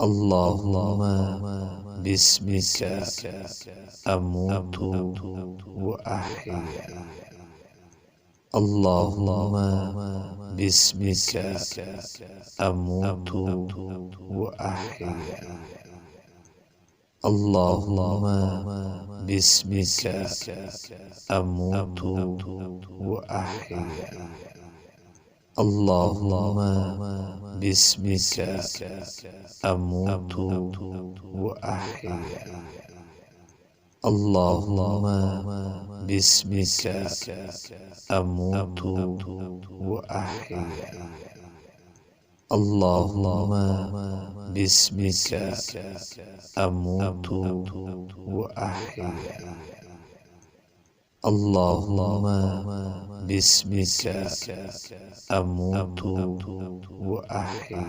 اللهم باسمك أموت وأحيا. اللهم باسمك أموت وأحيا. اللهم باسمك أموت وأحيا. اللهم باسمك أموت وأحيا. اللهم باسمك أموت وأحيا. اللهم باسمك أموت وأحيا. اللهم باسمك أموت وأحيا.